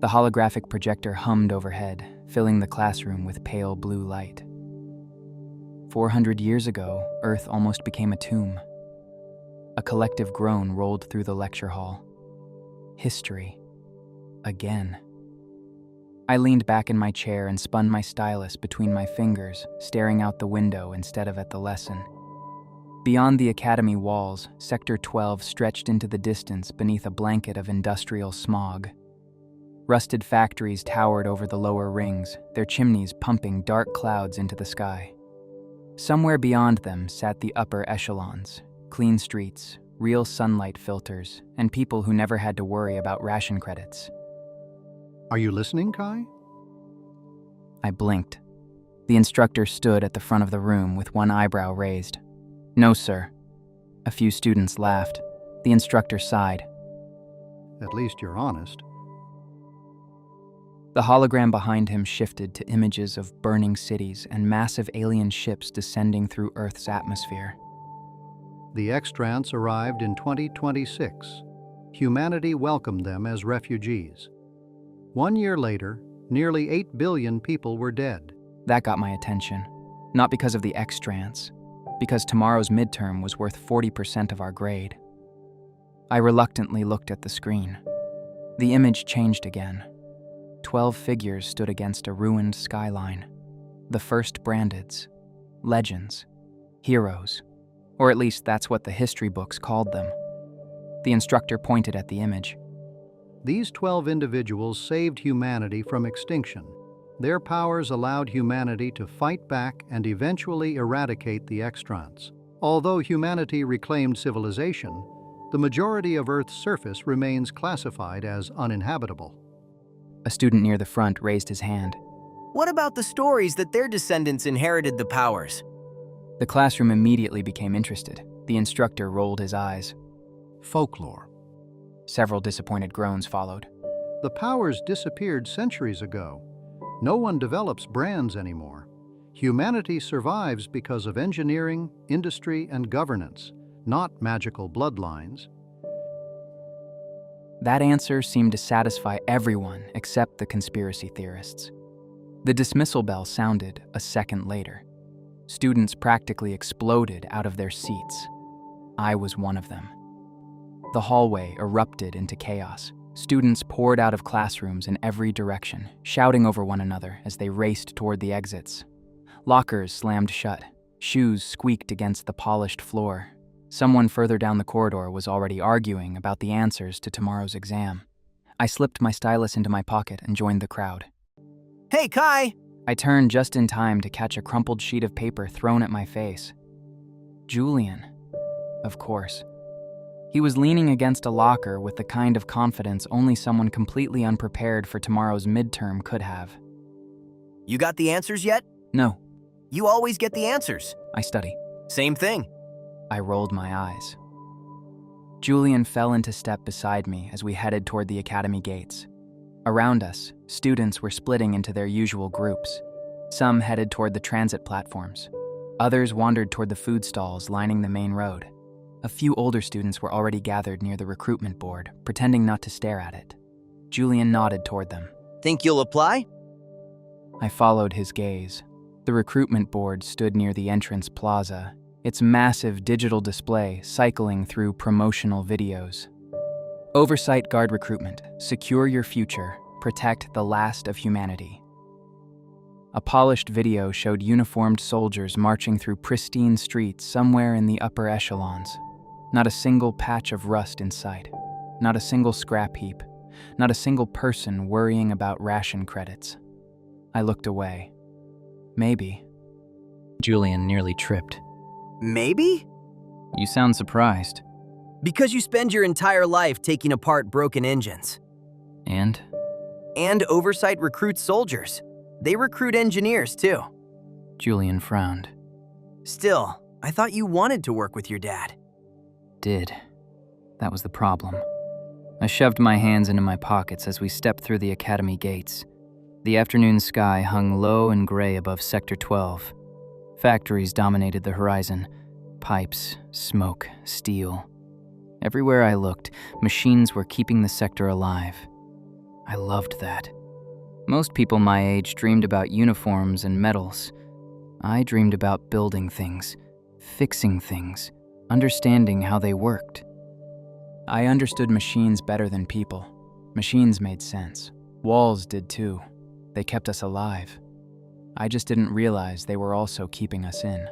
The holographic projector hummed overhead, filling the classroom with pale blue light. 400 years ago, Earth almost became a tomb. A collective groan rolled through the lecture hall. History. Again. I leaned back in my chair and spun my stylus between my fingers, staring out the window instead of at the lesson. Beyond the academy walls, Sector 12 stretched into the distance beneath a blanket of industrial smog. Rusted factories towered over the lower rings, their chimneys pumping dark clouds into the sky. Somewhere beyond them sat the upper echelons, clean streets, real sunlight filters, and people who never had to worry about ration credits. Are you listening, Kai? I blinked. The instructor stood at the front of the room with one eyebrow raised. "No, sir." A few students laughed. The instructor sighed. At least you're honest. The hologram behind him shifted to images of burning cities and massive alien ships descending through Earth's atmosphere. The extrants arrived in 2026. Humanity welcomed them as refugees. 1 year later, nearly 8 billion people were dead. That got my attention. Not because of the extrants, because tomorrow's midterm was worth 40% of our grade. I reluctantly looked at the screen. The image changed again. 12 figures stood against a ruined skyline. The first Brandids. Legends. Heroes. Or at least that's what the history books called them. The instructor pointed at the image. These 12 individuals saved humanity from extinction. Their powers allowed humanity to fight back and eventually eradicate the extrants. Although humanity reclaimed civilization, the majority of Earth's surface remains classified as uninhabitable. A student near the front raised his hand. What about the stories that their descendants inherited the powers? The classroom immediately became interested. The instructor rolled his eyes. Folklore. Several disappointed groans followed. The powers disappeared centuries ago. No one develops brands anymore. Humanity survives because of engineering, industry, and governance, not magical bloodlines. That answer seemed to satisfy everyone except the conspiracy theorists. The dismissal bell sounded a second later. Students practically exploded out of their seats. I was one of them. The hallway erupted into chaos. Students poured out of classrooms in every direction, shouting over one another as they raced toward the exits. Lockers slammed shut. Shoes squeaked against the polished floor. Someone further down the corridor was already arguing about the answers to tomorrow's exam. I slipped my stylus into my pocket and joined the crowd. Hey, Kai! I turned just in time to catch a crumpled sheet of paper thrown at my face. Julian, of course. He was leaning against a locker with the kind of confidence only someone completely unprepared for tomorrow's midterm could have. You got the answers yet? No. You always get the answers. I study. Same thing. I rolled my eyes. Julian fell into step beside me as we headed toward the academy gates. Around us, students were splitting into their usual groups. Some headed toward the transit platforms. Others wandered toward the food stalls lining the main road. A few older students were already gathered near the recruitment board, pretending not to stare at it. Julian nodded toward them. Think you'll apply? I followed his gaze. The recruitment board stood near the entrance plaza, its massive digital display cycling through promotional videos. Oversight Guard Recruitment. Secure your future. Protect the last of humanity. A polished video showed uniformed soldiers marching through pristine streets somewhere in the upper echelons. Not a single patch of rust in sight. Not a single scrap heap. Not a single person worrying about ration credits. I looked away. Maybe. Julian nearly tripped. Maybe? You sound surprised. Because you spend your entire life taking apart broken engines. And? And Oversight recruits soldiers. They recruit engineers, too. Julian frowned. Still, I thought you wanted to work with your dad. Did. That was the problem. I shoved my hands into my pockets as we stepped through the academy gates. The afternoon sky hung low and gray above Sector 12. Factories dominated the horizon. Pipes, smoke, steel. Everywhere I looked, machines were keeping the sector alive. I loved that. Most people my age dreamed about uniforms and medals. I dreamed about building things, fixing things, understanding how they worked. I understood machines better than people. Machines made sense. Walls did too. They kept us alive. I just didn't realize they were also keeping us in.